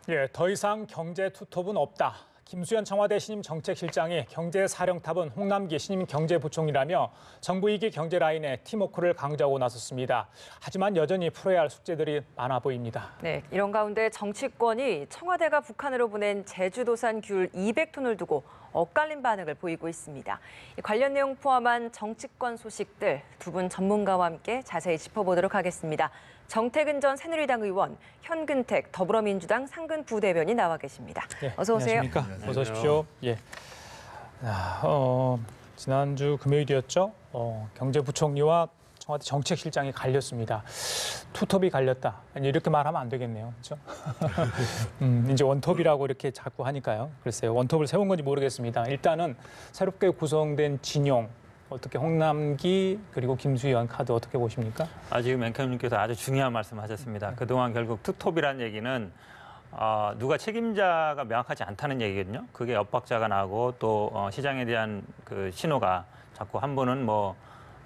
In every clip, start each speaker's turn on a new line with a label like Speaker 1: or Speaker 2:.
Speaker 1: 예, 더 이상 경제 투톱은 없다. 김수현 청와대 신임 정책실장이 경제사령탑은 홍남기 신임 경제부총리라며 정부 이기 경제 라인의 팀워크를 강조하고 나섰습니다. 하지만 여전히 풀어야 할 숙제들이 많아 보입니다.
Speaker 2: 네, 이런 가운데 정치권이 청와대가 북한으로 보낸 제주도산 귤 200톤을 두고 엇갈린 반응을 보이고 있습니다. 관련 내용 포함한 정치권 소식들 두 분 전문가와 함께 자세히 짚어보도록 하겠습니다. 정태근 전 새누리당 의원, 현근택 더불어민주당 상근 부대변인 나와 계십니다.
Speaker 1: 예,
Speaker 2: 어서 오세요.
Speaker 1: 안녕하십니까? 어서 오십시오. 예. 지난주 금요일이었죠. 경제부총리와 청와대 정책실장이 갈렸습니다. 투톱이 갈렸다. 이렇게 말하면 안 되겠네요. 그렇죠? 이제 원톱이라고 이렇게 자꾸 하니까요. 글쎄요. 원톱을 세운 건지 모르겠습니다. 일단은 새롭게 구성된 진영. 어떻게 홍남기 그리고 김수현 카드 어떻게 보십니까?
Speaker 3: 지금 앵커님께서 아주 중요한 말씀하셨습니다. 그동안 결국 투톱이라는 얘기는 누가 책임자가 명확하지 않다는 얘기거든요. 그게 엇박자가 나고 또 시장에 대한 그 신호가 자꾸 한 분은 뭐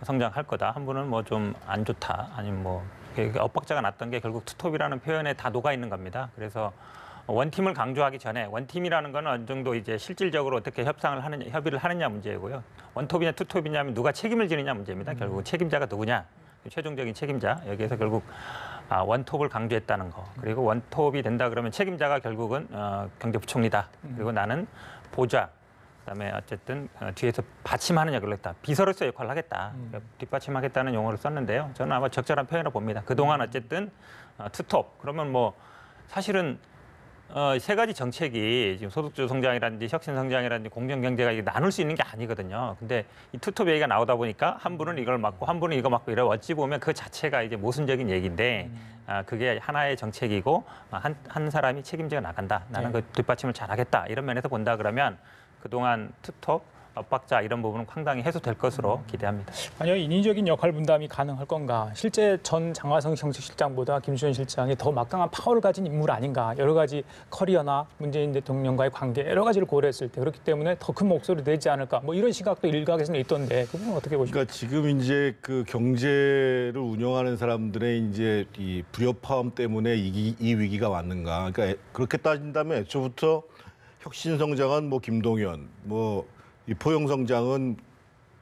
Speaker 3: 성장할 거다, 한 분은 뭐 좀 안 좋다, 아니면 뭐 엇박자가 났던 게 결국 투톱이라는 표현에 다 녹아 있는 겁니다. 그래서 원팀을 강조하기 전에 원팀이라는 건 어느 정도 이제 실질적으로 어떻게 협의를 하느냐 문제고요. 원톱이냐 투톱이냐면 누가 책임을 지느냐 문제입니다. 결국 책임자가 누구냐, 최종적인 책임자. 여기에서 결국 원톱을 강조했다는 거. 그리고 원톱이 된다 그러면 책임자가 결국은 경제부총리다. 그리고 나는 보좌. 그다음에 어쨌든 뒤에서 받침하는 역할을 했다. 비서로서 역할을 하겠다. 뒷받침하겠다는 용어를 썼는데요. 저는 아마 적절한 표현을 봅니다. 그동안 어쨌든 투톱. 그러면 뭐 사실은 세 가지 정책이 지금 소득주 성장이라든지 혁신 성장이라든지 공정 경제가 이게 나눌 수 있는 게 아니거든요. 근데 이 투톱 얘기가 나오다 보니까 한 분은 이걸 맡고 한 분은 이거 맡고 이래 어찌 보면 그 자체가 이제 모순적인 얘기인데 그게 하나의 정책이고 한 사람이 책임져 나간다. 나는 그 뒷받침을 잘하겠다. 이런 면에서 본다 그러면 그동안 투톱, 엇박자 이런 부분은 상당히 해소될 것으로 기대합니다.
Speaker 1: 만약 인위적인 역할 분담이 가능할 건가? 실제 전 장하성 정책실장보다 김수현 실장이 더 막강한 파워를 가진 인물 아닌가? 여러 가지 커리어나 문재인 대통령과의 관계 여러 가지를 고려했을 때 그렇기 때문에 더 큰 목소리 내지 않을까? 뭐 이런 시각도 일각에서는 있던데 그 부분 어떻게 보십니까?
Speaker 4: 그러니까 지금 이제 그 경제를 운영하는 사람들의 이제 이 불협화음 때문에 이 위기가 왔는가? 그러니까 그렇게 따진다면 애초부터 혁신 성장은 뭐 김동연, 뭐 이 포용 성장은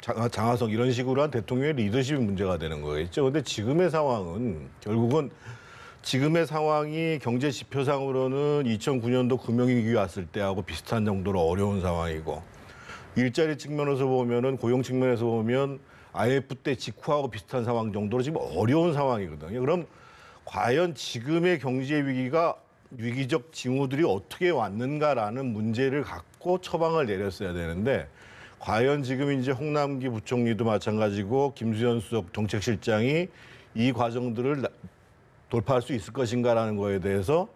Speaker 4: 장하성 이런 식으로 한 대통령의 리더십이 문제가 되는 거겠죠. 그런데 지금의 상황은 결국은 지금의 상황이 경제 지표상으로는 2009년도 금융위기 왔을 때하고 비슷한 정도로 어려운 상황이고 일자리 측면에서 보면은 고용 측면에서 보면 IMF 때 직후하고 비슷한 상황 정도로 지금 어려운 상황이거든요. 그럼 과연 지금의 경제 위기가 위기적 징후들이 어떻게 왔는가라는 문제를 갖고 처방을 내렸어야 되는데 과연 지금 이제 홍남기 부총리도 마찬가지고 김수현 수석 정책실장이 이 과정들을 돌파할 수 있을 것인가라는 거에 대해서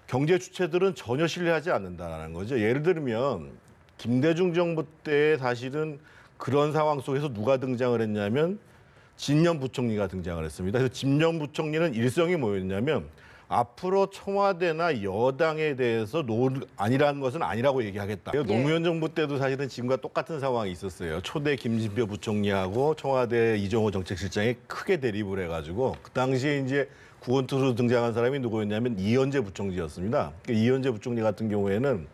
Speaker 4: 경제 주체들은 전혀 신뢰하지 않는다는 거죠. 예를 들면 김대중 정부 때 사실은 그런 상황 속에서 누가 등장을 했냐면 진녕 부총리가 등장을 했습니다. 그래서 진녕 부총리는 일성이 뭐였냐면 앞으로 청와대나 여당에 대해서 아니라는 것은 아니라고 얘기하겠다. 노무현 정부 때도 사실은 지금과 똑같은 상황이 있었어요. 초대 김진표 부총리하고 청와대 이정호 정책실장이 크게 대립을 해가지고 그 당시에 이제 구원투수로 등장한 사람이 누구였냐면 이현재 부총리였습니다. 이현재 부총리 같은 경우에는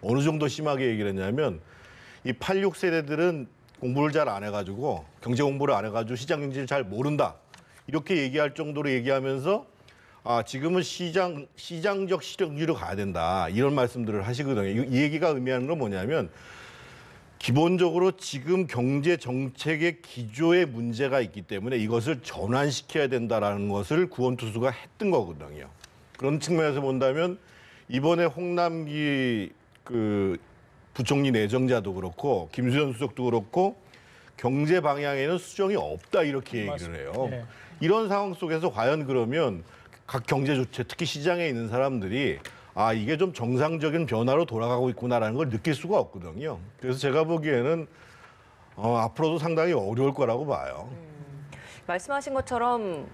Speaker 4: 어느 정도 심하게 얘기를 했냐면 이 86 세대들은 공부를 잘 안 해가지고 경제 공부를 안 해가지고 시장 경제를 잘 모른다. 이렇게 얘기할 정도로 얘기하면서 지금은 시장적 실효주의로 가야 된다. 이런 말씀들을 하시거든요. 이 얘기가 의미하는 건 뭐냐면 기본적으로 지금 경제 정책의 기조에 문제가 있기 때문에 이것을 전환시켜야 된다라는 것을 구원투수가 했던 거거든요. 그런 측면에서 본다면 이번에 홍남기 그 부총리 내정자도 그렇고 김수현 수석도 그렇고 경제 방향에는 수정이 없다 이렇게 얘기를 해요.
Speaker 1: 네.
Speaker 4: 이런 상황 속에서 과연 그러면 각 경제 주체, 특히 시장에 있는 사람들이 이게 좀 정상적인 변화로 돌아가고 있구나라는 걸 느낄 수가 없거든요. 그래서 제가 보기에는 앞으로도 상당히 어려울 거라고 봐요.
Speaker 2: 말씀하신 것처럼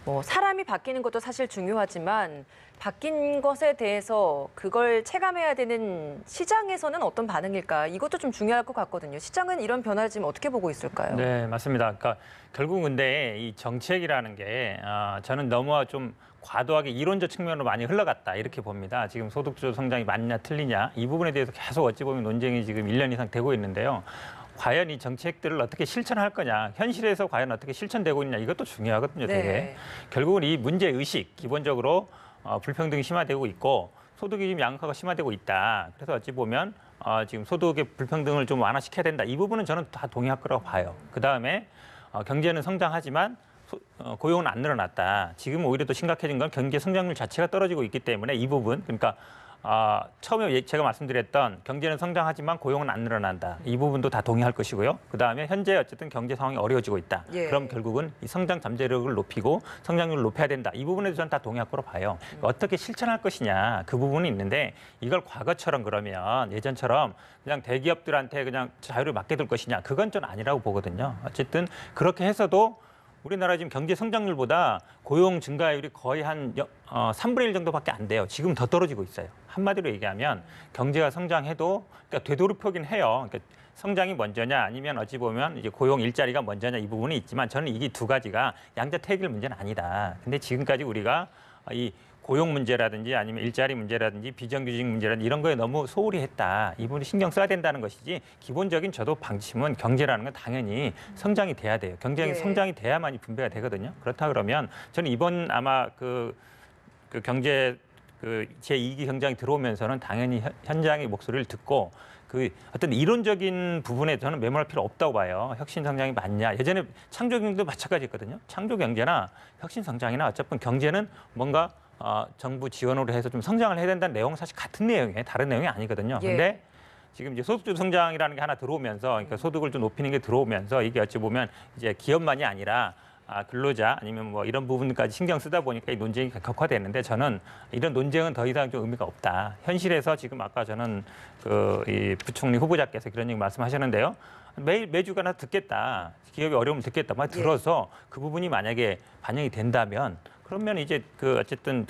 Speaker 2: 뭐 사람이 바뀌는 것도 사실 중요하지만 바뀐 것에 대해서 그걸 체감해야 되는 시장에서는 어떤 반응일까? 이것도 좀 중요할 것 같거든요. 시장은 이런 변화를 지금 어떻게 보고 있을까요?
Speaker 3: 네, 맞습니다. 그러니까 결국 근데 이 정책이라는 게 저는 너무 좀 과도하게 이론적 측면으로 많이 흘러갔다 이렇게 봅니다. 지금 소득주도 성장이 맞냐 틀리냐 이 부분에 대해서 계속 어찌 보면 논쟁이 지금 1년 이상 되고 있는데요. 과연 이 정책들을 어떻게 실천할 거냐, 현실에서 과연 어떻게 실천되고 있냐 이것도 중요하거든요. 되게.
Speaker 2: 네.
Speaker 3: 결국은 이 문제 의식 기본적으로 불평등이 심화되고 있고 소득이 지금 양극화가 심화되고 있다. 그래서 어찌 보면 지금 소득의 불평등을 좀 완화시켜야 된다. 이 부분은 저는 다 동의할 거라고 봐요. 그 다음에 경제는 성장하지만 고용은 안 늘어났다. 지금 오히려 더 심각해진 건 경제 성장률 자체가 떨어지고 있기 때문에 이 부분, 그러니까 처음에 제가 말씀드렸던 경제는 성장하지만 고용은 안 늘어난다. 이 부분도 다 동의할 것이고요. 그다음에 현재 어쨌든 경제 상황이 어려워지고 있다.
Speaker 2: 예.
Speaker 3: 그럼 결국은 이 성장 잠재력을 높이고 성장률을 높여야 된다. 이 부분에도 저는 다 동의할 거로 봐요. 어떻게 실천할 것이냐 그 부분이 있는데 이걸 과거처럼 그러면 예전처럼 그냥 대기업들한테 그냥 자유를 맡겨둘 것이냐 그건 좀 아니라고 보거든요. 어쨌든 그렇게 해서도 우리나라 지금 경제 성장률보다 고용 증가율이 거의 한 3분의 1 정도밖에 안 돼요. 지금 더 떨어지고 있어요. 한마디로 얘기하면 경제가 성장해도 그러니까 되도록이긴 해요. 그러니까 성장이 먼저냐 아니면 어찌 보면 이제 고용 일자리가 먼저냐 이 부분이 있지만 저는 이게 두 가지가 양자택일 문제는 아니다. 근데 지금까지 우리가 이 고용 문제라든지 아니면 일자리 문제라든지 비정규직 문제라든지 이런 거에 너무 소홀히 했다. 이 부분을 신경 써야 된다는 것이지 기본적인 저도 방침은 경제라는 건 당연히 성장이 돼야 돼요. 경제가
Speaker 2: 예.
Speaker 3: 성장이 돼야만이 분배가 되거든요. 그렇다 그러면 저는 이번 아마 그 경제 제2기 경장이 들어오면서는 당연히 현장의 목소리를 듣고 그 어떤 이론적인 부분에 저는 매몰할 필요 없다고 봐요. 혁신 성장이 맞냐. 예전에 창조 경제도 마찬가지였거든요. 창조 경제나 혁신 성장이나 어차피 경제는 뭔가 정부 지원으로 해서 좀 성장을 해야 된다는 내용은 사실 같은 내용이에요. 다른 내용이 아니거든요.
Speaker 2: 예.
Speaker 3: 근데 지금 이제 소득주도 성장이라는 게 하나 들어오면서 그러니까 소득을 좀 높이는 게 들어오면서 이게 어찌 보면 이제 기업만이 아니라 근로자 아니면 뭐 이런 부분까지 신경 쓰다 보니까 이 논쟁이 격화되는데 저는 이런 논쟁은 더 이상 좀 의미가 없다. 현실에서 지금 아까 저는 이 부총리 후보자께서 그런 얘기 말씀하셨는데요. 매주가나 듣겠다. 기업의 어려움을 듣겠다. 막 들어서 그 부분이 만약에 반영이 된다면 그러면 이제 어쨌든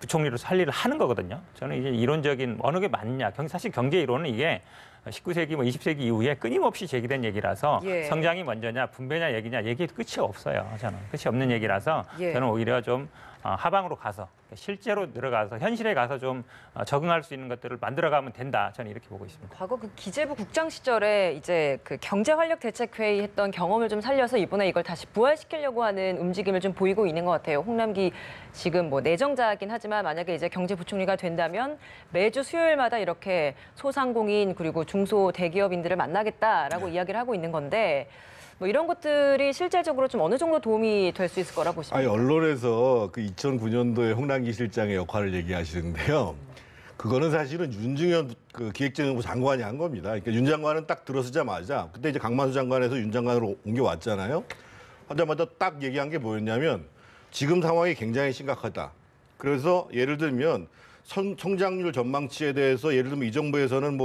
Speaker 3: 부총리로 할 일을 하는 거거든요. 저는 이제 이론적인 어느 게 맞냐. 사실 경제 이론은 이게 19세기, 20세기 이후에 끊임없이 제기된 얘기라서
Speaker 2: 예. 성장이
Speaker 3: 성장이 먼저냐, 분배냐 얘기냐 얘기 끝이 없어요. 저는 끝이 없는 얘기라서
Speaker 2: 예.
Speaker 3: 저는 오히려 좀 하방으로 가서 실제로 들어가서 현실에 가서 좀 적응할 수 있는 것들을 만들어가면 된다. 저는 이렇게 보고 있습니다.
Speaker 2: 과거 그 기재부 국장 시절에 이제 그 경제활력대책회의 했던 경험을 좀 살려서 이번에 이걸 다시 부활시키려고 하는 움직임을 좀 보이고 있는 것 같아요. 홍남기 지금 뭐 내정자이긴 하지만 만약에 이제 경제부총리가 된다면 매주 수요일마다 이렇게 소상공인 그리고 중소 대기업인들을 만나겠다라고 이야기를 하고 있는 건데 뭐 이런 것들이 실질적으로 좀 어느 정도 도움이 될 수 있을 거라 보십니까?
Speaker 4: 아니 언론에서 그 2009년도에 홍남기 실장의 역할을 얘기하시는데요. 그거는 사실은 윤중현 그 기획재정부 장관이 한 겁니다. 그러니까 윤 장관은 딱 들어서자마자 그때 이제 강만수 장관에서 윤 장관으로 옮겨왔잖아요. 하자마자 딱 얘기한 게 뭐였냐면 지금 상황이 굉장히 심각하다. 그래서 예를 들면 성장률 전망치에 대해서 예를 들면 이 정부에서는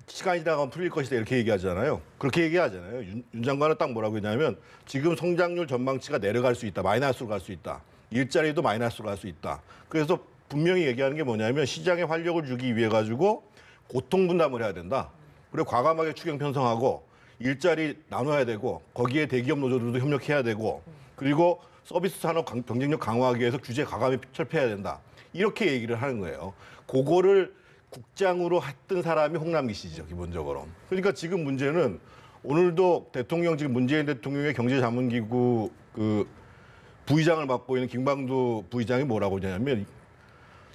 Speaker 4: 시간이 지나가면 풀릴 것이다 이렇게 얘기하잖아요. 그렇게 얘기하잖아요. 윤 장관은 딱 뭐라고 했냐면 지금 성장률 전망치가 내려갈 수 있다. 마이너스로 갈 수 있다. 일자리도 마이너스로 갈 수 있다. 그래서 분명히 얘기하는 게 뭐냐면 시장에 활력을 주기 위해 가지고 고통 분담을 해야 된다. 그리고 과감하게 추경 편성하고 일자리 나눠야 되고 거기에 대기업 노조들도 협력해야 되고 그리고 서비스 산업 경쟁력 강화하기 위해서 규제 과감히 철폐해야 된다. 이렇게 얘기를 하는 거예요. 그거를 국장으로 했던 사람이 홍남기 씨죠, 기본적으로. 그러니까 지금 문제는 오늘도 대통령 지금 문재인 대통령의 경제자문기구 그 부의장을 맡고 있는 김광두 부의장이 뭐라고 하냐면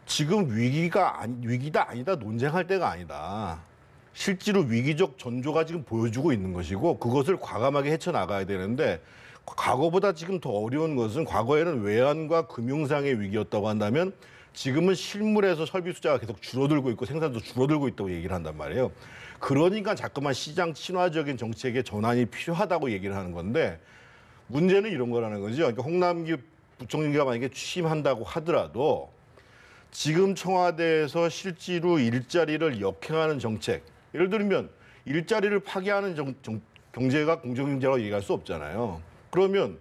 Speaker 4: 지금 위기다 아니다 논쟁할 때가 아니다. 실제로 위기적 전조가 지금 보여주고 있는 것이고 그것을 과감하게 헤쳐나가야 되는데 과거보다 지금 더 어려운 것은 과거에는 외환과 금융상의 위기였다고 한다면 지금은 실물에서 설비 숫자가 계속 줄어들고 있고 생산도 줄어들고 있다고 얘기를 한단 말이에요. 그러니까 자꾸만 시장 친화적인 정책의 전환이 필요하다고 얘기를 하는 건데 문제는 이런 거라는 거죠. 그러니까 홍남기 부총리가 만약에 취임한다고 하더라도 지금 청와대에서 실제로 일자리를 역행하는 정책, 예를 들면 일자리를 파괴하는 경제가 공정경제라고 얘기할 수 없잖아요. 그러면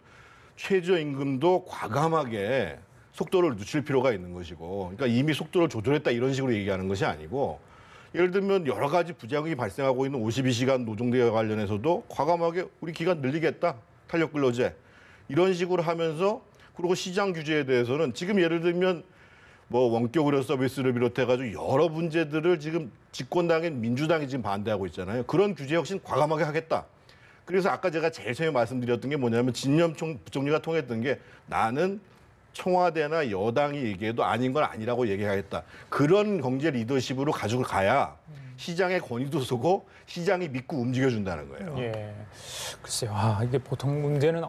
Speaker 4: 최저임금도 과감하게 속도를 늦출 필요가 있는 것이고, 그러니까 이미 속도를 조절했다 이런 식으로 얘기하는 것이 아니고, 예를 들면 여러 가지 부작용이 발생하고 있는 52시간 노동대와 관련해서도 과감하게 우리 기간 늘리겠다, 탄력근로제 이런 식으로 하면서, 그리고 시장 규제에 대해서는 지금 예를 들면 뭐 원격 의료 서비스를 비롯해가지고 여러 문제들을 지금 집권당인 민주당이 지금 반대하고 있잖아요. 그런 규제 역시 과감하게 하겠다. 그래서 아까 제가 제일 처음에 말씀드렸던 게 뭐냐면 진념 부총리가 통했던 게 나는 청와대나 여당이 얘기해도 아닌 건 아니라고 얘기하겠다. 그런 경제 리더십으로 가지고 가야 시장의 권위도 서고 시장이 믿고 움직여준다는 거예요.
Speaker 1: 예. 글쎄요. 이게 보통 문제는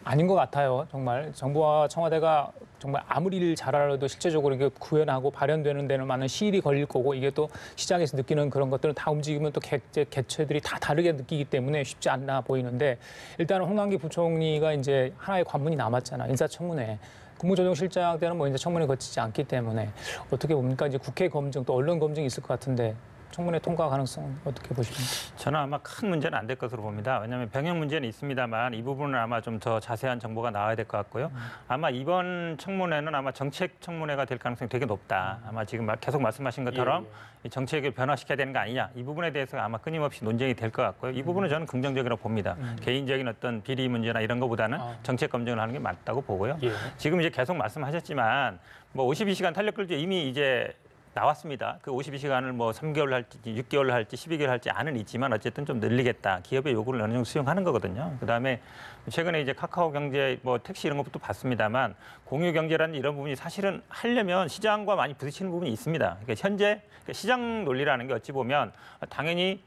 Speaker 1: 아닌 것 같아요. 정말 정부와 청와대가 정말 아무리 일 잘하려도 실제적으로 이게 구현하고 발현되는 데는 많은 시일이 걸릴 거고, 이게 또 시장에서 느끼는 그런 것들은 다 움직이면 또 개체들이 다 다르게 느끼기 때문에 쉽지 않나 보이는데, 일단은 홍남기 부총리가 이제 하나의 관문이 남았잖아. 인사청문회. 국무조정실장 때는 뭐 인사청문회 거치지 않기 때문에 어떻게 봅니까? 이제 국회 검증 또 언론 검증이 있을 것 같은데, 청문회 통과 가능성은 어떻게 보십니까?
Speaker 3: 저는 아마 큰 문제는 안 될 것으로 봅니다. 왜냐하면 병역 문제는 있습니다만 이 부분은 아마 좀 더 자세한 정보가 나와야 될 것 같고요. 아마 이번 청문회는 아마 정책 청문회가 될 가능성이 되게 높다. 아마 지금 계속 말씀하신 것처럼 이 정책을 변화시켜야 되는 거 아니냐. 이 부분에 대해서 아마 끊임없이 논쟁이 될 것 같고요. 이 부분은 저는 긍정적이라고 봅니다. 개인적인 어떤 비리 문제나 이런 것보다는 정책 검증을 하는 게 맞다고 보고요. 지금 이제 계속 말씀하셨지만 뭐 52시간 탄력근로제 이미 이제 나왔습니다. 그 52시간을 뭐 3개월 할지 6개월 할지 12개월 할지 안은 있지만 어쨌든 좀 늘리겠다. 기업의 요구를 어느 정도 수용하는 거거든요. 그다음에 최근에 이제 카카오 경제 뭐 택시 이런 것도 봤습니다만 공유 경제라는 이런 부분이 사실은 하려면 시장과 많이 부딪히는 부분이 있습니다. 그러니까 현재 시장 논리라는 게 어찌 보면 당연히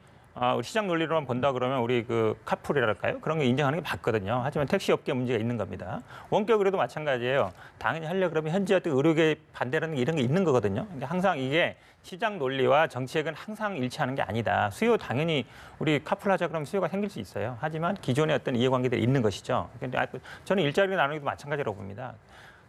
Speaker 3: 우리 시장 논리로만 본다 그러면 우리 그 카풀이랄까요? 그런 거 인정하는 게 맞거든요. 하지만 택시 업계 문제가 있는 겁니다. 원격 의료도 마찬가지예요. 당연히 하려 그러면 현재 어떤 의료계 반대라는 게 이런 게 있는 거거든요. 그러니까 항상 이게 시장 논리와 정책은 항상 일치하는 게 아니다. 수요 당연히 우리 카풀하자 그러면 수요가 생길 수 있어요. 하지만 기존의 어떤 이해관계들이 있는 것이죠. 근데 저는 일자리를 나누기도 마찬가지라고 봅니다.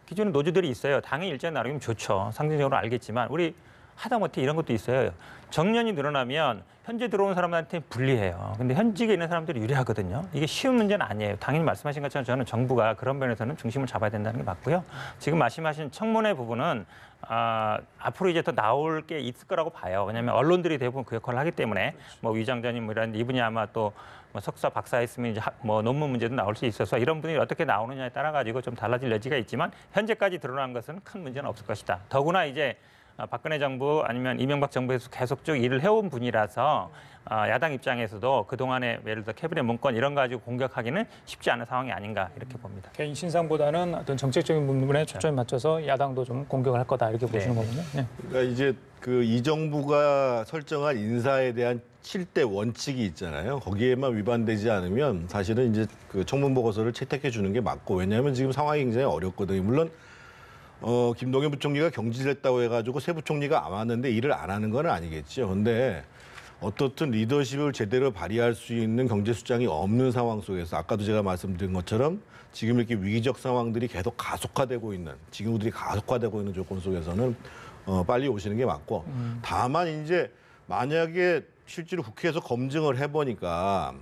Speaker 3: 기존에 노조들이 있어요. 당연히 일자리 나누기면 좋죠. 상징적으로 알겠지만 우리 하다못해 이런 것도 있어요. 정년이 늘어나면 현재 들어온 사람들한테 불리해요. 근데 현직에 있는 사람들이 유리하거든요. 이게 쉬운 문제는 아니에요. 당연히 말씀하신 것처럼 저는 정부가 그런 면에서는 중심을 잡아야 된다는 게 맞고요. 지금 말씀하신 청문회 부분은 앞으로 이제 더 나올 게 있을 거라고 봐요. 왜냐하면 언론들이 대부분 그 역할을 하기 때문에 뭐 위장전임 뭐 이런 이분이 아마 또 뭐 석사 박사 했으면 이제 뭐 논문 문제도 나올 수 있어서 이런 분이 어떻게 나오느냐에 따라 가지고 좀 달라질 여지가 있지만 현재까지 드러난 것은 큰 문제는 없을 것이다. 더구나 이제 박근혜 정부 아니면 이명박 정부에서 계속 쭉 일을 해온 분이라서 야당 입장에서도 그동안에 예를 들어 캐비넷 문건 이런 거 가지고 공격하기는 쉽지 않은 상황이 아닌가 이렇게 봅니다.
Speaker 1: 개인 신상보다는 어떤 정책적인 부분에 초점이 맞춰서 야당도 좀 공격을 할 거다 이렇게 보시는 거군요. 네.
Speaker 4: 그러니까 이제 그 이 정부가 설정한 인사에 대한 7대 원칙이 있잖아요. 거기에만 위반되지 않으면 사실은 이제 그 청문 보고서를 채택해 주는 게 맞고, 왜냐하면 지금 상황이 굉장히 어렵거든요. 물론 김동연 부총리가 경질했다고 해가지고 새 부총리가 안 왔는데 일을 안 하는 건 아니겠죠. 근데 어떻든 리더십을 제대로 발휘할 수 있는 경제 수장이 없는 상황 속에서 아까도 제가 말씀드린 것처럼 지금 이렇게 위기적 상황들이 계속 가속화되고 있는, 징후들이 가속화되고 있는 조건 속에서는 빨리 오시는 게 맞고, 다만 이제 만약에 실제로 국회에서 검증을 해보니까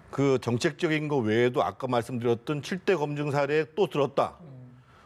Speaker 4: 그 정책적인 거 외에도 아까 말씀드렸던 7대 검증 사례에 또 들었다.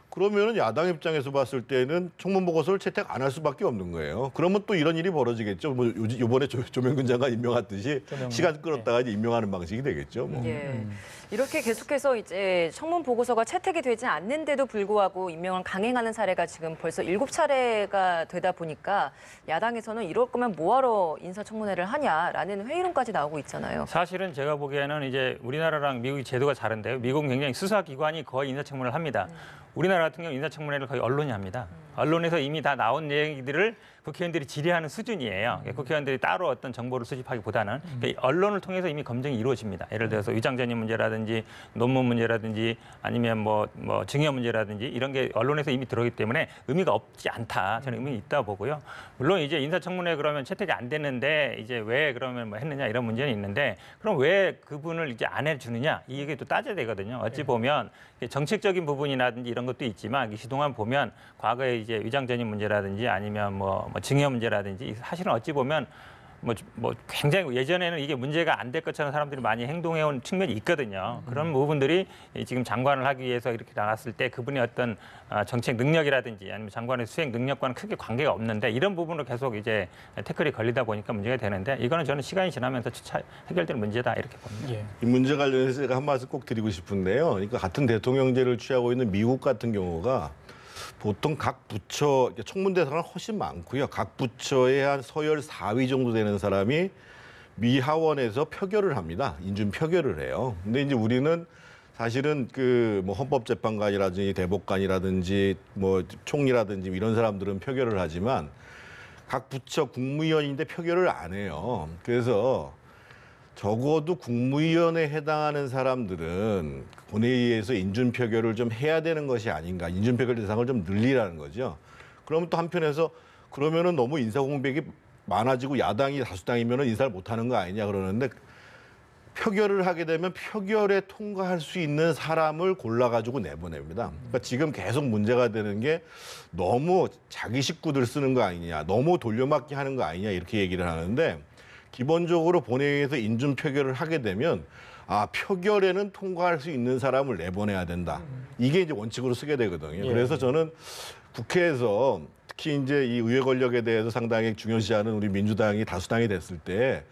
Speaker 4: 그러면은 야당 입장에서 봤을 때는 청문 보고서를 채택 안 할 수밖에 없는 거예요. 그러면 또 이런 일이 벌어지겠죠. 뭐 이번에 조명근 장관 임명했듯이 시간 끌었다가 이제 임명하는 방식이 되겠죠. 뭐.
Speaker 2: 예. 이렇게 계속해서 이제 청문 보고서가 채택이 되지 않는데도 불구하고 임명을 강행하는 사례가 지금 벌써 7차례가 되다 보니까 야당에서는 이럴 거면 뭐하러 인사청문회를 하냐라는 회의론까지 나오고 있잖아요.
Speaker 3: 사실은 제가 보기에는 이제 우리나라랑 미국이 제도가 다른데요. 미국은 굉장히 수사기관이 거의 인사청문회를 합니다. 우리나라 같은 경우 인사청문회를 거의 언론이 합니다. 언론에서 이미 다 나온 얘기들을 국회의원들이 질의하는 수준이에요. 국회의원들이 따로 어떤 정보를 수집하기보다는 그러니까 언론을 통해서 이미 검증이 이루어집니다. 예를 들어서 위장전임 문제라든지 논문 문제라든지 아니면 뭐 증여 문제라든지 이런 게 언론에서 이미 들어오기 때문에 의미가 없지 않다. 저는 의미가 있다 보고요. 물론 이제 인사청문회 그러면 채택이 안 됐는데 이제 왜 그러면 뭐 했느냐 이런 문제는 있는데 그럼 왜 그분을 이제 안 해주느냐 이 얘기 또 따져야 되거든요. 어찌 보면 정책적인 부분이라든지 이런 것도 있지만 그동안 보면 과거에 이제 위장전임 문제라든지 아니면 뭐 증여 문제라든지 사실은 어찌 보면 뭐 굉장히 예전에는 이게 문제가 안 될 것처럼 사람들이 많이 행동해온 측면이 있거든요. 그런 부분들이 지금 장관을 하기 위해서 이렇게 나갔을 때 그분의 어떤 정책 능력이라든지 아니면 장관의 수행 능력과는 크게 관계가 없는데 이런 부분으로 계속 이제 태클이 걸리다 보니까 문제가 되는데 이거는 저는 시간이 지나면서 해결될 문제다 이렇게 봅니다.
Speaker 1: 예.
Speaker 4: 이 문제 관련해서 제가 한 말씀 꼭 드리고 싶은데요. 그러니까 같은 대통령제를 취하고 있는 미국 같은 경우가 보통 각 부처 청문대상은 훨씬 많고요. 각 부처의 한 서열 4위 정도 되는 사람이 미 하원에서 표결을 합니다. 인준 표결을 해요. 근데 이제 우리는 사실은 그 뭐 헌법재판관이라든지 대법관이라든지 뭐 총리라든지 이런 사람들은 표결을 하지만 각 부처 국무위원인데 표결을 안 해요. 그래서 적어도 국무위원회에 해당하는 사람들은 본회의에서 인준 표결을 좀 해야 되는 것이 아닌가. 인준 표결 대상을 좀 늘리라는 거죠. 그러면 또 한편에서 그러면은 너무 인사 공백이 많아지고 야당이 다수당이면은 인사를 못 하는 거 아니냐 그러는데 표결을 하게 되면 표결에 통과할 수 있는 사람을 골라가지고 내보냅니다. 그러니까 지금 계속 문제가 되는 게 너무 자기 식구들 쓰는 거 아니냐, 너무 돌려막기 하는 거 아니냐 이렇게 얘기를 하는데 기본적으로 본회의에서 인준 표결을 하게 되면 표결에는 통과할 수 있는 사람을 내보내야 된다. 이게 이제 원칙으로 쓰게 되거든요.
Speaker 1: 예.
Speaker 4: 그래서 저는 국회에서 특히 이제 이 의회 권력에 대해서 상당히 중요시하는 우리 민주당이 다수당이 됐을 때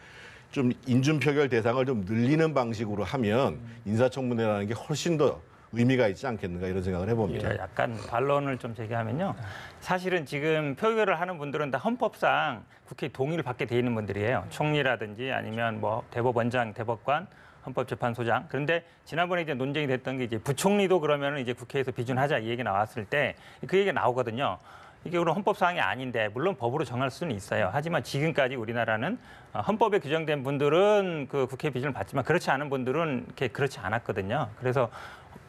Speaker 4: 좀 인준 표결 대상을 좀 늘리는 방식으로 하면 인사청문회라는 게 훨씬 더 의미가 있지 않겠는가 이런 생각을 해봅니다.
Speaker 3: 제가 약간 반론을 좀 제기하면요. 사실은 지금 표결을 하는 분들은 다 헌법상 국회 동의를 받게 돼 있는 분들이에요. 총리라든지 아니면 뭐 대법원장, 대법관, 헌법재판소장. 그런데 지난번에 이제 논쟁이 됐던 게 이제 부총리도 그러면은 이제 국회에서 비준하자 이 얘기 나왔을 때 그 얘기가 나오거든요. 이게 그럼 헌법 사항이 아닌데 물론 법으로 정할 수는 있어요. 하지만 지금까지 우리나라는 헌법에 규정된 분들은 그 국회 비준을 받지만 그렇지 않은 분들은 이렇게 그렇지 않았거든요. 그래서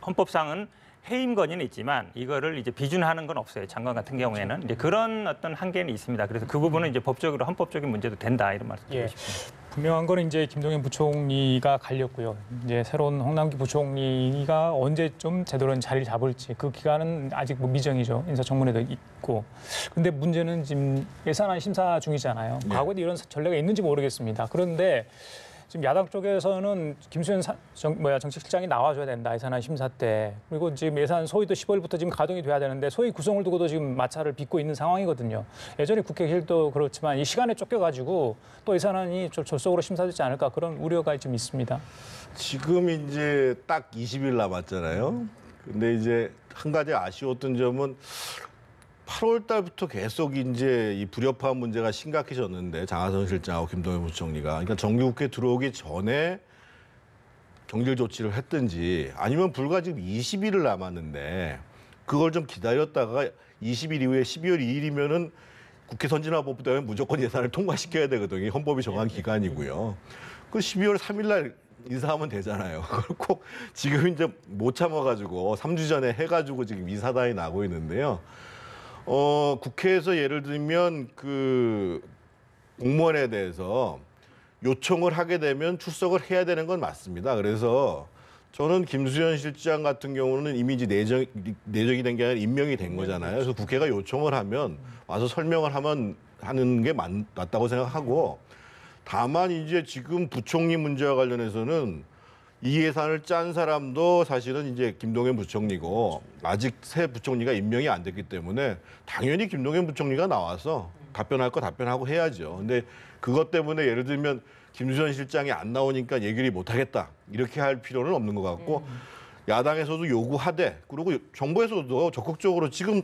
Speaker 3: 헌법상은 해임 건의는 있지만 이거를 이제 비준하는 건 없어요. 장관 같은 경우에는 이제 그런 어떤 한계는 있습니다. 그래서 그 부분은 이제 법적으로 헌법적인 문제도 된다 이런 말씀드리고
Speaker 1: 예.
Speaker 3: 싶습니다.
Speaker 1: 분명한 거는 이제 김동연 부총리가 갈렸고요. 이제 새로운 홍남기 부총리가 언제 좀 제대로 자리를 잡을지 그 기간은 아직 뭐 미정이죠. 인사청문회도 있고. 근데 문제는 지금 예산안 심사 중이잖아요.
Speaker 4: 네.
Speaker 1: 과거에도 이런 전례가 있는지 모르겠습니다. 그런데 지금 야당 쪽에서는 김수현 정책실장이 나와줘야 된다. 예산안 심사 때. 그리고 지금 예산 소위도 15일부터 지금 가동이 돼야 되는데 소위 구성을 두고도 지금 마찰을 빚고 있는 상황이거든요. 예전에 국회의실도 그렇지만 이 시간에 쫓겨가지고 또 예산안이 졸속으로 심사되지 않을까 그런 우려가 좀 있습니다.
Speaker 4: 지금 이제 딱 20일 남았잖아요. 근데 이제 한 가지 아쉬웠던 점은 8월 달부터 계속 이제 이 불협화음 문제가 심각해졌는데 장하선 실장하고 김동연 부총리가 그러니까 정기국회 들어오기 전에 경질 조치를 했든지 아니면 불과 지금 20일을 남았는데 그걸 좀 기다렸다가 20일 이후에 12월 2일이면은 국회 선진화법 때문에 무조건 예산을 통과시켜야 되거든요. 헌법이 정한 기간이고요. 그 12월 3일 날 인사하면 되잖아요. 그걸 꼭 지금 이제 못 참아가지고 3주 전에 해가지고 지금 이 사단이 나고 있는데요. 국회에서 예를 들면 그 공무원에 대해서 요청을 하게 되면 출석을 해야 되는 건 맞습니다. 그래서 저는 김수현 실장 같은 경우는 이미 이제 내정이 된 게 아니라 임명이 된 거잖아요. 그래서 국회가 요청을 하면 와서 설명을 하는 게 맞다고 생각하고 다만 이제 지금 부총리 문제와 관련해서는 이 예산을 짠 사람도 사실은 이제 김동연 부총리고 아직 새 부총리가 임명이 안 됐기 때문에 당연히 김동연 부총리가 나와서 답변할 거 답변하고 해야죠. 근데 그것 때문에 예를 들면 김수현 실장이 안 나오니까 얘기를 못 하겠다. 이렇게 할 필요는 없는 것 같고 야당에서도 요구하되 그리고 정부에서도 적극적으로 지금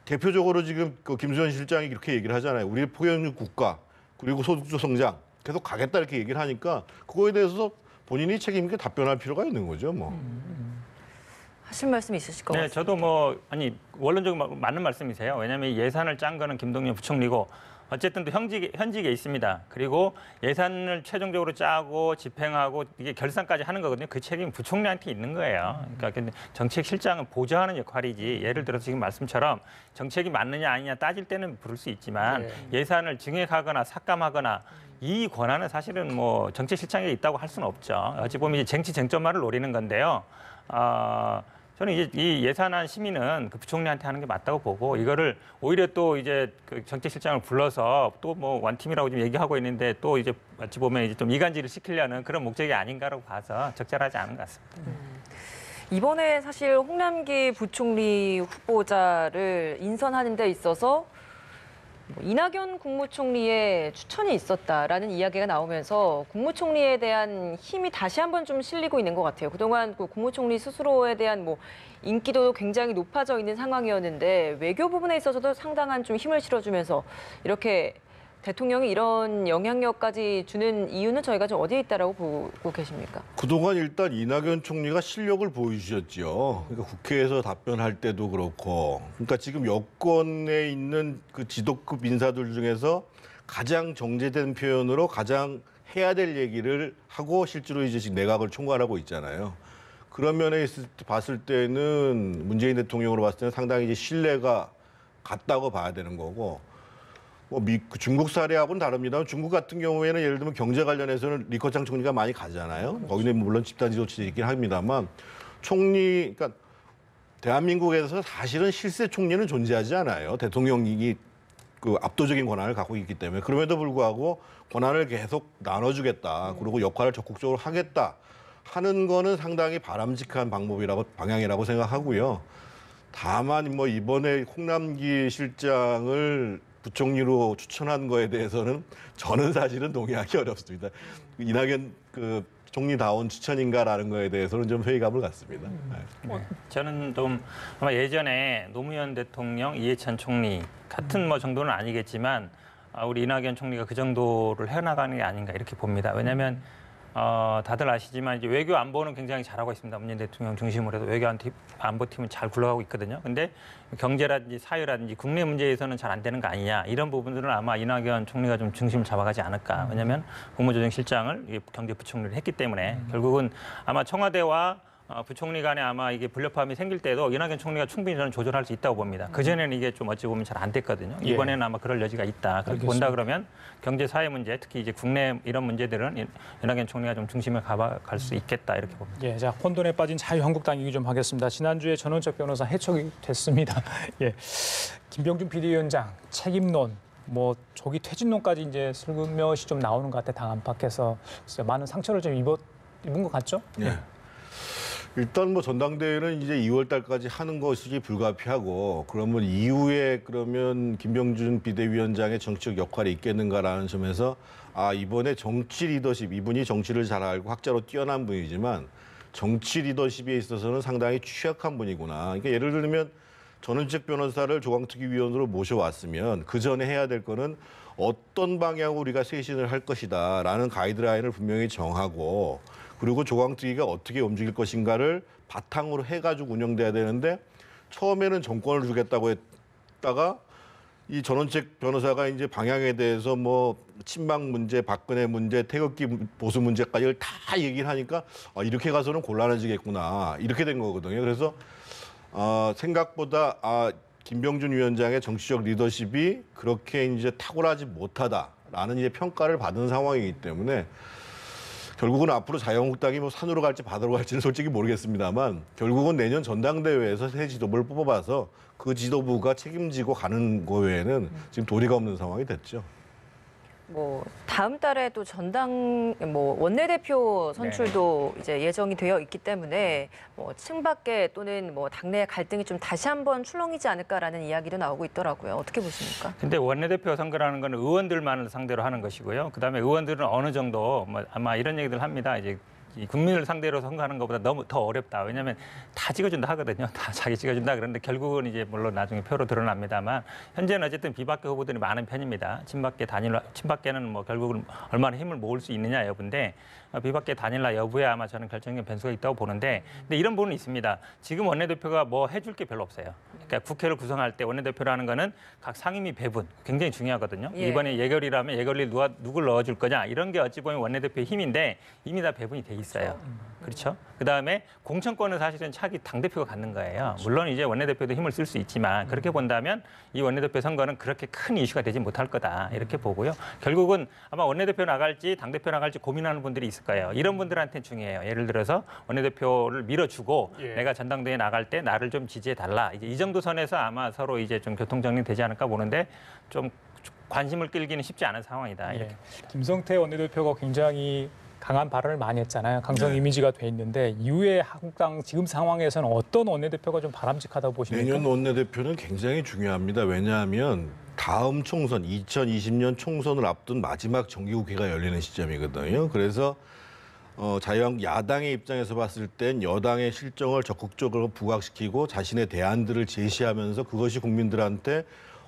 Speaker 4: 대표적으로 지금 그 김수현 실장이 이렇게 얘기를 하잖아요. 우리 포용력 국가 그리고 소득주 성장 계속 가겠다 이렇게 얘기를 하니까 그거에 대해서 본인이 책임 있게 답변할 필요가 있는 거죠, 뭐.
Speaker 2: 하실 말씀 있으실 것
Speaker 3: 네,
Speaker 2: 같습니다.
Speaker 3: 저도 원론적으로 맞는 말씀이세요. 왜냐하면 예산을 짠 거는 김동연 부총리고 어쨌든 또 현직에 있습니다. 그리고 예산을 최종적으로 짜고 집행하고 이게 결산까지 하는 거거든요. 그 책임은 부총리한테 있는 거예요. 그러니까 근데 정책실장은 보좌하는 역할이지. 예를 들어서 지금 말씀처럼 정책이 맞느냐 아니냐 따질 때는 부를 수 있지만 예산을 증액하거나 삭감하거나 이 권한은 사실은 뭐 정책실장에 있다고 할 수는 없죠. 어찌 보면 이제 쟁점만을 노리는 건데요. 저는 이제 이 예산안 심의는 그 부총리한테 하는 게 맞다고 보고 이거를 오히려 또 이제 그 정책실장을 불러서 또 뭐 완팀이라고 지금 얘기하고 있는데 또 이제 어찌 보면 이제 좀 이간질을 시키려는 그런 목적이 아닌가라고 봐서 적절하지 않은 것 같습니다.
Speaker 2: 이번에 사실 홍남기 부총리 후보자를 인선하는 데 있어서 이낙연 국무총리의 추천이 있었다라는 이야기가 나오면서 국무총리에 대한 힘이 다시 한번 좀 실리고 있는 것 같아요. 그동안 그 국무총리 스스로에 대한 뭐 인기도 굉장히 높아져 있는 상황이었는데 외교 부분에 있어서도 상당한 좀 힘을 실어주면서 이렇게 대통령이 이런 영향력까지 주는 이유는 저희가 좀 어디에 있다라고 보고 계십니까?
Speaker 4: 그동안 일단 이낙연 총리가 실력을 보여주셨죠. 그러니까 국회에서 답변할 때도 그렇고, 그러니까 지금 여권에 있는 그 지도급 인사들 중에서 가장 정제된 표현으로 가장 해야 될 얘기를 하고 실제로 이제 지금 내각을 총괄하고 있잖아요. 그런 면에 봤을 때는 문재인 대통령으로 봤을 때는 상당히 이제 신뢰가 갔다고 봐야 되는 거고. 뭐 그 중국 사례하고는 다릅니다. 중국 같은 경우에는 예를 들면 경제 관련해서는 리커창 총리가 많이 가잖아요. 거기는 물론 집단 지도체제 있긴 합니다만 총리, 그러니까 대한민국에서 사실은 실세 총리는 존재하지 않아요. 대통령이 그 압도적인 권한을 갖고 있기 때문에 그럼에도 불구하고 권한을 계속 나눠주겠다. 그리고 역할을 적극적으로 하겠다 하는 거는 상당히 바람직한 방향이라고 생각하고요. 다만 뭐 이번에 홍남기 실장을 부총리로 추천한 거에 대해서는 저는 사실은 동의하기 어렵습니다. 이낙연 그 총리다운 추천인가라는 거에 대해서는 좀 회의감을 갖습니다.
Speaker 3: 네. 저는 좀 아마 예전에 노무현 대통령, 이해찬 총리 같은 뭐 정도는 아니겠지만 우리 이낙연 총리가 그 정도를 해나가는 게 아닌가 이렇게 봅니다. 왜냐하면 다들 아시지만 이제 외교 안보는 굉장히 잘하고 있습니다. 문재인 대통령 중심으로 해서 외교 안보팀은 잘 굴러가고 있거든요. 근데 경제라든지 사회라든지 국내 문제에서는 잘 안 되는 거 아니냐 이런 부분들은 아마 이낙연 총리가 좀 중심을 잡아가지 않을까. 왜냐하면 국무조정실장을 경제부총리를 했기 때문에 결국은 아마 청와대와 부총리 간에 아마 이게 불협화음이 생길 때도 이낙연 총리가 충분히 저는 조절할 수 있다고 봅니다. 그전에는 이게 좀 어찌 보면 잘 안 됐거든요.
Speaker 1: 예.
Speaker 3: 이번에는 아마 그럴 여지가 있다. 그렇게 본다 그러면 경제 사회 문제, 특히 이제 국내 이런 문제들은 이낙연 총리가 좀 중심을 갈 수 있겠다 이렇게 봅니다.
Speaker 1: 예, 자 혼돈에 빠진 자유한국당 얘기 좀 하겠습니다. 지난주에 전원책 변호사 해촉이 됐습니다. 예, 김병준 비대위원장 책임론, 뭐 조기 퇴진론까지 이제 슬며시 좀 나오는 것 같아 당 안팎에서 많은 상처를 좀 입은 것 같죠?
Speaker 4: 네. 일단 뭐 전당대회는 이제 2월 달까지 하는 것이 불가피하고 그러면 이후에 그러면 김병준 비대위원장의 정치적 역할이 있겠는가라는 점에서 이번에 정치 리더십 이분이 정치를 잘 알고 학자로 뛰어난 분이지만 정치 리더십에 있어서는 상당히 취약한 분이구나. 그러니까 예를 들면 전원책 변호사를 조강특위위원으로 모셔왔으면 그 전에 해야 될 거는 어떤 방향으로 우리가 쇄신을 할 것이다라는 가이드라인을 분명히 정하고 그리고 조강특위가 어떻게 움직일 것인가를 바탕으로 해가지고 운영돼야 되는데 처음에는 정권을 주겠다고 했다가 이 전원책 변호사가 이제 방향에 대해서 뭐 친박 문제, 박근혜 문제, 태극기 보수 문제까지를 다 얘기를 하니까 이렇게 가서는 곤란해지겠구나 이렇게 된 거거든요. 그래서 생각보다 김병준 위원장의 정치적 리더십이 그렇게 이제 탁월하지 못하다라는 이제 평가를 받은 상황이기 때문에. 결국은 앞으로 자유한국당이 뭐 산으로 갈지 바다로 갈지는 솔직히 모르겠습니다만 결국은 내년 전당대회에서 새 지도부를 뽑아서 그 지도부가 책임지고 가는 거 외에는 지금 도리가 없는 상황이 됐죠.
Speaker 2: 뭐 다음 달에 또 전당 원내대표 선출도 이제 예정이 되어 있기 때문에 뭐 층밖에 또는 뭐 당내 갈등이 좀 다시 한번 출렁이지 않을까라는 이야기도 나오고 있더라고요. 어떻게 보십니까?
Speaker 3: 근데 원내대표 선거라는 건 의원들만을 상대로 하는 것이고요. 그다음에 의원들은 어느 정도 아마 이런 얘기들 합니다. 이제 이 국민을 상대로 선거하는 것보다 너무 더 어렵다. 왜냐하면 다 찍어준다 하거든요. 다 자기 찍어준다. 그런데 결국은 이제 물론 나중에 표로 드러납니다만 현재는 어쨌든 비박계 후보들이 많은 편입니다. 친박계는 뭐 결국은 얼마나 힘을 모을 수 있느냐 여부인데 비박계 단일화 여부에 아마 저는 결정적인 변수가 있다고 보는데 근데 이런 부분은 있습니다. 지금 원내대표가 뭐 해줄 게 별로 없어요. 그러니까 국회를 구성할 때 원내대표라는 거는 각 상임위 배분 굉장히 중요하거든요.
Speaker 2: 예.
Speaker 3: 이번에 예결위라면 예결위 누굴 넣어줄 거냐 이런 게 어찌 보면 원내대표의 힘인데 이미 다 배분이 돼 있어요. 그렇죠. 그다음에 공천권은 사실은 차기 당대표가 갖는 거예요. 물론 이제 원내대표도 힘을 쓸 수 있지만 그렇게 본다면 이 원내대표 선거는 그렇게 큰 이슈가 되지 못할 거다 이렇게 보고요. 결국은 아마 원내대표 나갈지 당대표 나갈지 고민하는 분들이 있을 거예요. 이런 분들한테 중요해요. 예를 들어서 원내대표를 밀어주고 내가 전당대회 나갈 때 나를 좀 지지해달라. 이제 이 정도 선에서 아마 서로 이제 좀 교통정리되지 않을까 보는데 좀 관심을 끌기는 쉽지 않은 상황이다. 이렇게.
Speaker 1: 김성태 원내대표가 굉장히 강한 발언을 많이 했잖아요. 강성 이미지가 돼 있는데 이후에 한국당 지금 상황에서는 어떤 원내대표가 좀 바람직하다고 보십니까?
Speaker 4: 내년 원내대표는 굉장히 중요합니다. 왜냐하면 다음 총선, 2020년 총선을 앞둔 마지막 정기국회가 열리는 시점이거든요. 그래서 야당의 입장에서 봤을 땐 여당의 실정을 적극적으로 부각시키고 자신의 대안들을 제시하면서 그것이 국민들한테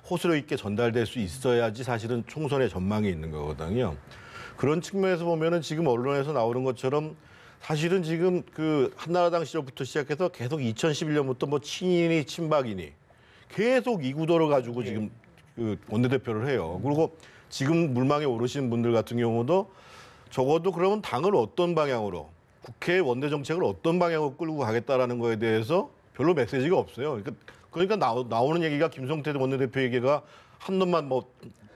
Speaker 4: 호소력 있게 전달될 수 있어야지 사실은 총선의 전망이 있는 거거든요. 그런 측면에서 보면은 지금 언론에서 나오는 것처럼 사실은 지금 그 한나라당 시절부터 시작해서 계속 2011년부터 뭐 친이니 친박이니 계속 이 구도를 가지고 지금 그 원내대표를 해요. 그리고 지금 물망에 오르신 분들 같은 경우도 적어도 그러면 당을 어떤 방향으로 국회 원내 정책을 어떤 방향으로 끌고 가겠다라는 거에 대해서 별로 메시지가 없어요. 그러니까 나오는 얘기가 김성태 원내대표 얘기가 한 놈만 뭐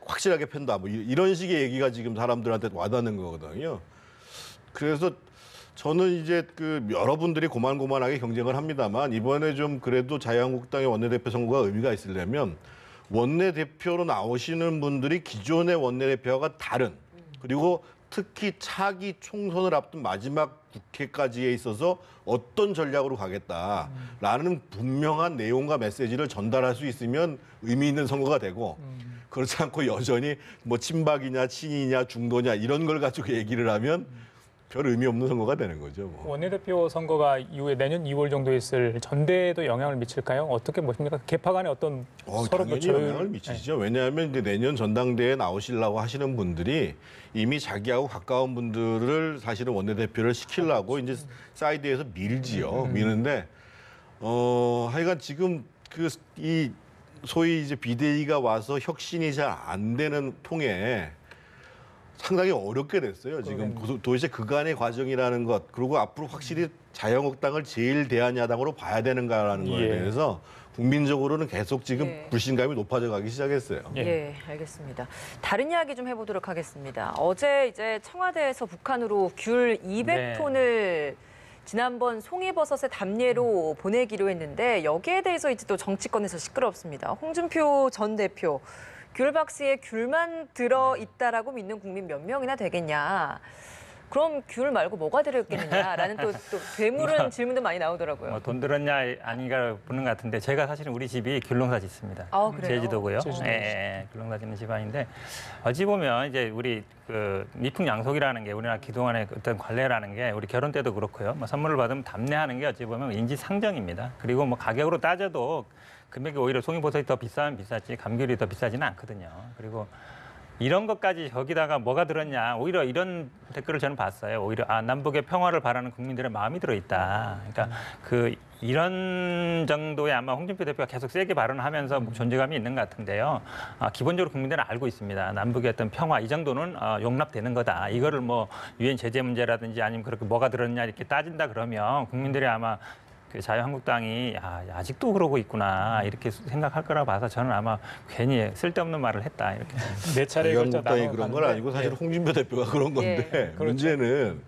Speaker 4: 확실하게 편다. 뭐 이런 식의 얘기가 지금 사람들한테 와닿는 거거든요. 그래서 저는 이제 그 여러분들이 고만고만하게 경쟁을 합니다만 이번에 좀 그래도 자유한국당의 원내대표 선거가 의미가 있으려면 원내대표로 나오시는 분들이 기존의 원내대표와 다른 그리고 특히 차기 총선을 앞둔 마지막 국회까지에 있어서 어떤 전략으로 가겠다라는 분명한 내용과 메시지를 전달할 수 있으면 의미 있는 선거가 되고 그렇지 않고 여전히 뭐 친박이냐 친이냐 중도냐 이런 걸 가지고 얘기를 하면 별 의미 없는 선거가 되는 거죠. 뭐.
Speaker 1: 원내대표 선거가 이후에 내년 2월 정도에 있을 전대에도 영향을 미칠까요? 어떻게 보십니까? 개파 간의 어떤 서로
Speaker 4: 당연히 영향을 미치죠. 왜냐하면 이제 내년 전당대회에 나오시려고 하시는 분들이 이미 자기하고 가까운 분들을 사실은 원내대표를 시키려고 이제 사이드에서 밀지요. 미는데 하여간 지금 이 소위 이제 비대위가 와서 혁신이 잘 안 되는 통에 상당히 어렵게 됐어요. 지금 도대체 그간의 과정이라는 것 그리고 앞으로 확실히 자유한국당을 제일 대한야당으로 봐야 되는가라는 거에 대해서 국민적으로는 계속 지금 불신감이 높아져 가기 시작했어요.
Speaker 2: 예, 알겠습니다. 다른 이야기 좀 해보도록 하겠습니다. 어제 이제 청와대에서 북한으로 귤 200톤을 지난번 송이버섯의 담례로 보내기로 했는데 여기에 대해서 이제 또 정치권에서 시끄럽습니다. 홍준표 전 대표. 귤박스에 귤만 들어있다라고 믿는 국민 몇 명이나 되겠냐. 그럼 귤 말고 뭐가 들어있겠느냐라는 또 되물은 질문도 많이 나오더라고요.
Speaker 3: 돈 들었냐 아닌가 보는 것 같은데 제가 사실은 우리 집이 귤농사 짓습니다.
Speaker 2: 아, 그래요?
Speaker 3: 제주도고요. 귤농사 짓는 집안인데 어찌 보면 이제 우리 그 미풍양속이라는 게 우리나라 그동안의 어떤 관례라는 게 우리 결혼 때도 그렇고요. 뭐 선물을 받으면 답례하는 게 어찌 보면 인지상정입니다. 그리고 뭐 가격으로 따져도 금액이 오히려 송이버섯이 더 비싸면 비싸지 감귤이 더 비싸지는 않거든요. 그리고 이런 것까지 저기다가 뭐가 들었냐 오히려 이런 댓글을 저는 봤어요. 오히려 남북의 평화를 바라는 국민들의 마음이 들어있다. 그러니까 이런 정도의 아마 홍준표 대표가 계속 세게 발언하면서 존재감이 있는 것 같은데요. 기본적으로 국민들은 알고 있습니다. 남북의 어떤 평화 이 정도는 용납되는 거다. 이거를 뭐 유엔 제재 문제라든지 아니면 그렇게 뭐가 들었냐 이렇게 따진다 그러면 국민들이 아마 그 자유한국당이 아직도 그러고 있구나 이렇게 생각할 거라 봐서 저는 아마 괜히 쓸데없는 말을 했다 이렇게.
Speaker 1: 네 차례에 걸쳐
Speaker 4: 자유한국당이 그런 건 아니고 사실 홍준표 대표가 그런 건데 문제는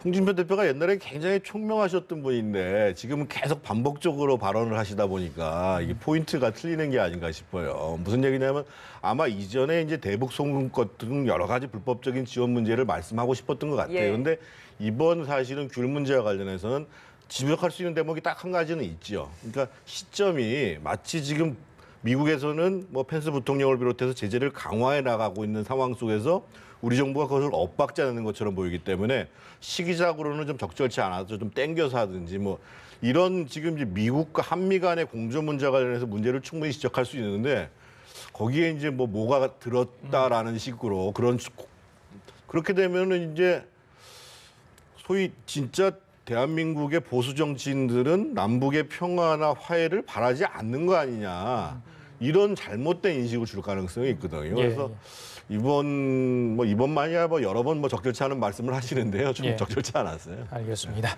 Speaker 4: 홍준표 대표가 옛날에 굉장히 총명하셨던 분인데 지금은 계속 반복적으로 발언을 하시다 보니까 이게 포인트가 틀리는 게 아닌가 싶어요. 무슨 얘기냐면 아마 이전에 이제 대북 송금 등 여러 가지 불법적인 지원 문제를 말씀하고 싶었던 것 같아요. 그런데 이번 사실은 귤 문제와 관련해서는 지적할 수 있는 대목이 딱 한 가지는 있죠. 그러니까 시점이 마치 지금 미국에서는 뭐 펜스 부통령을 비롯해서 제재를 강화해 나가고 있는 상황 속에서 우리 정부가 그것을 엇박지 않는 것처럼 보이기 때문에 시기적으로는 좀 적절치 않아서 좀 땡겨서 하든지 뭐 이런 지금 이제 미국과 한미 간의 공조 문제와 관련해서 문제를 충분히 지적할 수 있는데 거기에 이제 뭐가 들었다라는 식으로 그렇게 되면은 이제 소위 진짜 대한민국의 보수 정치인들은 남북의 평화나 화해를 바라지 않는 거 아니냐. 이런 잘못된 인식을 줄 가능성이 있거든요.
Speaker 1: 예,
Speaker 4: 그래서 이번만이야 여러 번 적절치 않은 말씀을 하시는데요. 좀
Speaker 1: 예.
Speaker 4: 적절치 않았어요.
Speaker 1: 알겠습니다.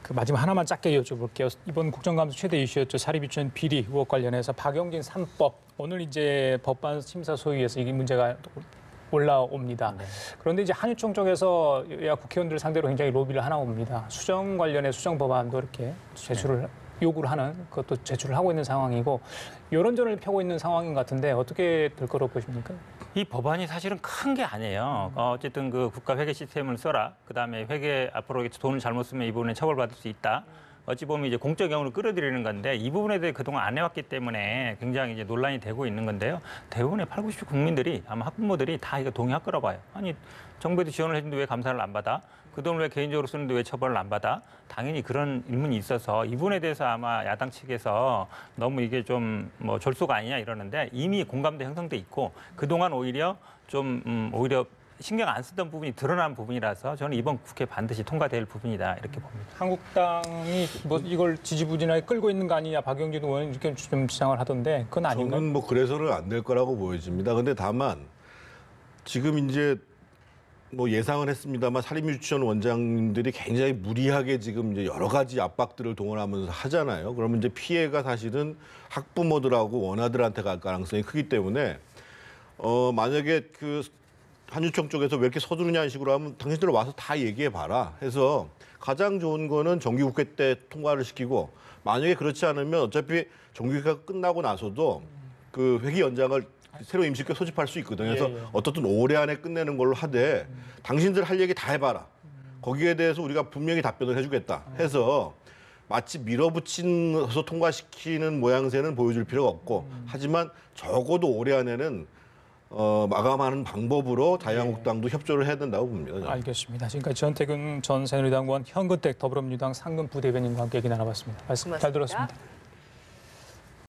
Speaker 1: 그 마지막 하나만 짧게 여쭤볼게요. 이번 국정감사 최대 이슈였죠. 사립유치원 비리 의혹 관련해서 박용진 3법 오늘 이제 법안 심사 소위에서 이 문제가 올라옵니다.
Speaker 3: 네.
Speaker 1: 그런데 이제 한유총 쪽에서 여야 국회의원들 상대로 굉장히 로비를 하나 봅니다. 수정 관련해 수정 법안도 이렇게 제출을 요구를 하는 그것도 제출을 하고 있는 상황이고 여론전을 펴고 있는 상황인 것 같은데 어떻게 될 거라고 보십니까?
Speaker 3: 이 법안이 사실은 큰 게 아니에요. 어쨌든 그 국가 회계 시스템을 써라. 그다음에 회계 앞으로 돈을 잘못 쓰면 이 부분에 처벌받을 수 있다. 어찌 보면 이제 공적 경우를 끌어들이는 건데 이 부분에 대해 그동안 안 해왔기 때문에 굉장히 이제 논란이 되고 있는 건데요. 대부분의 80, 90% 국민들이 아마 학부모들이 다 이거 동의할 거라고 봐요. 아니 정부에도 지원을 했는데 왜 감사를 안 받아? 그 돈을 왜 개인적으로 쓰는데 왜 처벌을 안 받아? 당연히 그런 의문이 있어서 이 부분에 대해서 아마 야당 측에서 너무 이게 좀 졸소가 아니냐 이러는데 이미 공감대 형성돼 있고 그동안 오히려 오히려 신경 안 쓰던 부분이 드러난 부분이라서 저는 이번 국회 반드시 통과될 부분이다 이렇게 봅니다.
Speaker 1: 한국당이 이걸 지지부진하게 끌고 있는 거 아니냐 박용진 의원은 이렇게 좀 주장을 하던데 그건 아닌가요?
Speaker 4: 저는 그래서는 안 될 거라고 보여집니다. 근데 다만 지금 이제 예상을 했습니다만 사립유치원 원장님들이 굉장히 무리하게 지금 이제 여러 가지 압박들을 동원하면서 하잖아요. 그러면 이제 피해가 사실은 학부모들하고 원아들한테 갈 가능성이 크기 때문에 만약에 그 한유총 쪽에서 왜 이렇게 서두르냐는 식으로 하면 당신들 와서 다 얘기해 봐라 해서 가장 좋은 거는 정기국회 때 통과를 시키고 만약에 그렇지 않으면 어차피 정기국회가 끝나고 나서도 그 회기 연장을 새로 임시국회 소집할 수 있거든요. 그래서
Speaker 1: 예.
Speaker 4: 어떻든 올해 안에 끝내는 걸로 하되 당신들 할 얘기 다 해봐라. 거기에 대해서 우리가 분명히 답변을 해주겠다 해서 마치 밀어붙인서 통과시키는 모양새는 보여줄 필요가 없고 하지만 적어도 올해 안에는 마감하는 방법으로 자유한국당도 협조를 해야 된다고 봅니다. 저는.
Speaker 1: 알겠습니다. 지금까지 전태근 전 새누리당 의원, 현근택 더불어민주당 상근 부대변인과 함께 얘기 나눠봤습니다. 말씀 잘
Speaker 2: 고맙습니다.
Speaker 1: 들었습니다.